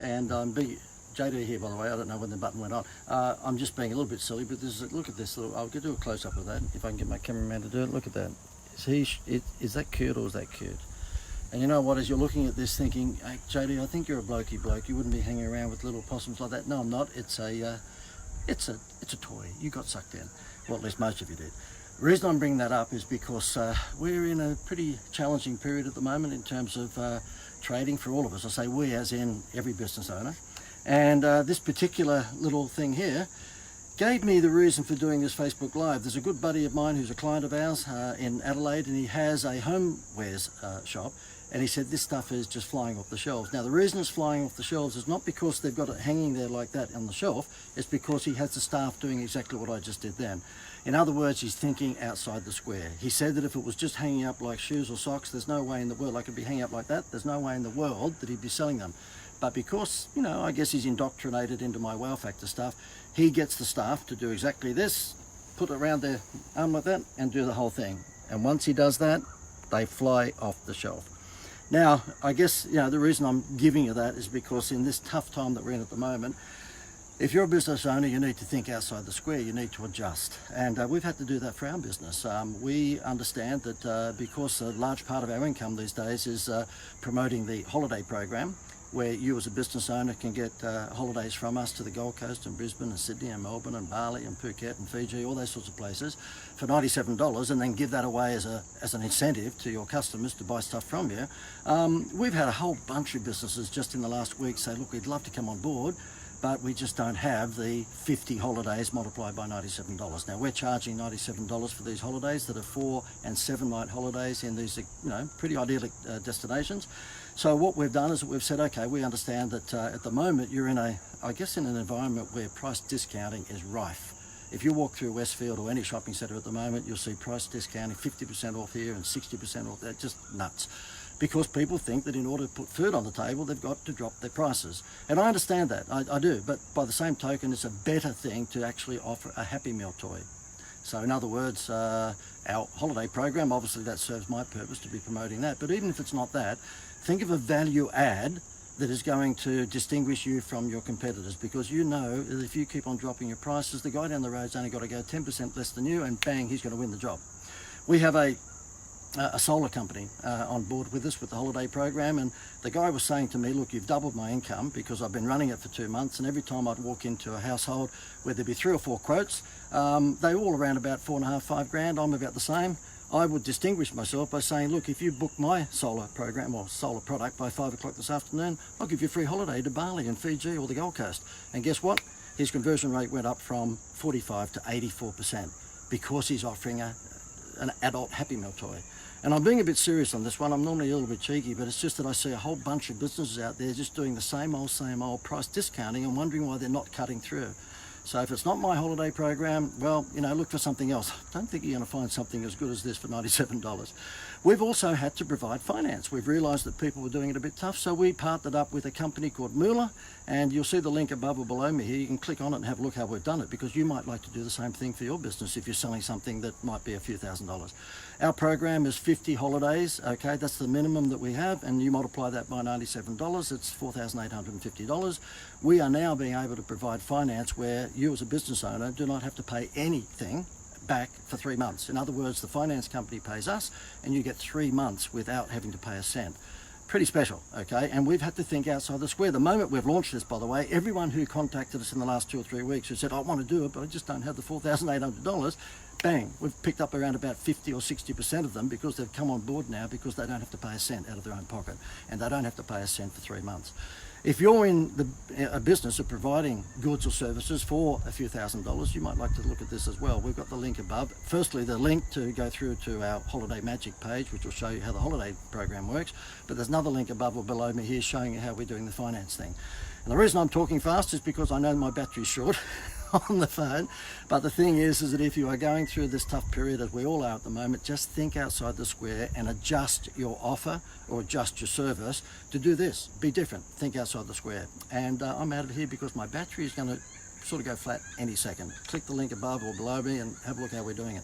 And JD here, by the way. I don't know when the button went on. I'm just being a little bit silly, but look at this little. I'll do a close up of that if I can get my cameraman to do it. Look at that. Is that cute or is that cute? And you know what? As you're looking at this, thinking, hey, JD, I think you're a blokey bloke. You wouldn't be hanging around with little possums like that. No, I'm not. It's a toy. You got sucked in. Well, at least most of you did. The reason I'm bringing that up is because we're in a pretty challenging period at the moment in terms of trading for all of us. I say we as in every business owner. And this particular little thing here gave me the reason for doing this Facebook Live. There's a good buddy of mine who's a client of ours in Adelaide, and he has a homewares shop. And he said this stuff is just flying off the shelves. Now the reason it's flying off the shelves is not because they've got it hanging there like that on the shelf, it's because he has the staff doing exactly what I just did then. In other words, he's thinking outside the square. He said that if it was just hanging up like shoes or socks, there's no way in the world I could be hanging up like that. There's no way in the world that he'd be selling them. But because, you know, I guess he's indoctrinated into my wow factor stuff, he gets the staff to do exactly this, put it around their arm like that and do the whole thing. And once he does that, they fly off the shelf. Now, I guess, you know, the reason I'm giving you that is because in this tough time that we're in at the moment, if you're a business owner, you need to think outside the square, you need to adjust. And we've had to do that for our business. We understand that because a large part of our income these days is promoting the holiday program, where you as a business owner can get holidays from us to the Gold Coast and Brisbane and Sydney and Melbourne and Bali and Phuket and Fiji, all those sorts of places for $97, and then give that away as an incentive to your customers to buy stuff from you. We've had a whole bunch of businesses just in the last week say, look, we'd love to come on board, but we just don't have the 50 holidays multiplied by $97. Now we're charging $97 for these holidays that are 4 and 7 night holidays in these, you know, pretty idyllic destinations. So what we've done is we've said, okay, we understand that at the moment you're in an environment where price discounting is rife. If you walk through Westfield or any shopping centre at the moment, you'll see price discounting, 50% off here and 60% off there, just nuts. Because people think that in order to put food on the table, they've got to drop their prices. And I understand that, I do, but by the same token, it's a better thing to actually offer a Happy Meal toy. So in other words, our holiday program, obviously that serves my purpose to be promoting that, but even if it's not that, think of a value add that is going to distinguish you from your competitors, because you know that if you keep on dropping your prices, the guy down the road's only got to go 10% less than you, and bang, he's going to win the job. We have a solar company on board with us with the holiday program, and the guy was saying to me, look, you've doubled my income because I've been running it for 2 months, and every time I'd walk into a household where there'd be 3 or 4 quotes, they all around about 4.5, 5 grand. I'm about the same. I would distinguish myself by saying, look, if you book my solar program or solar product by 5 o'clock this afternoon, I'll give you a free holiday to Bali and Fiji or the Gold Coast. And guess what? His conversion rate went up from 45 to 84% because he's offering an adult Happy Meal toy. And I'm being a bit serious on this one. I'm normally a little bit cheeky, but it's just that I see a whole bunch of businesses out there just doing the same old price discounting and wondering why they're not cutting through. So if it's not my holiday program, well, you know, look for something else. Don't think you're going to find something as good as this for $97. We've also had to provide finance. We've realised that people were doing it a bit tough, so we partnered up with a company called Moula, and you'll see the link above or below me here. You can click on it and have a look how we've done it, because you might like to do the same thing for your business if you're selling something that might be a few $1,000s. Our program is 50 holidays, okay, that's the minimum that we have, and you multiply that by $97, it's $4,850. We are now being able to provide finance where you as a business owner do not have to pay anything back for 3 months. In other words, the finance company pays us and you get 3 months without having to pay a cent. Pretty special, okay? And we've had to think outside the square. The moment we've launched this, by the way, everyone who contacted us in the last 2 or 3 weeks who said, I want to do it, but I just don't have the $4,800, bang, we've picked up around about 50 or 60% of them because they've come on board now because they don't have to pay a cent out of their own pocket, and they don't have to pay a cent for 3 months. If you're in a business of providing goods or services for a few $1,000s, you might like to look at this as well. We've got the link above. Firstly, the link to go through to our Holiday Magic page, which will show you how the holiday program works. But there's another link above or below me here showing you how we're doing the finance thing. And the reason I'm talking fast is because I know my battery's short on the phone. But the thing is that if you are going through this tough period, as we all are at the moment, just think outside the square and adjust your offer or adjust your service to do this. Be different. Think outside the square. And I'm out of here because my battery is going to sort of go flat any second. Click the link above or below me and have a look how we're doing it.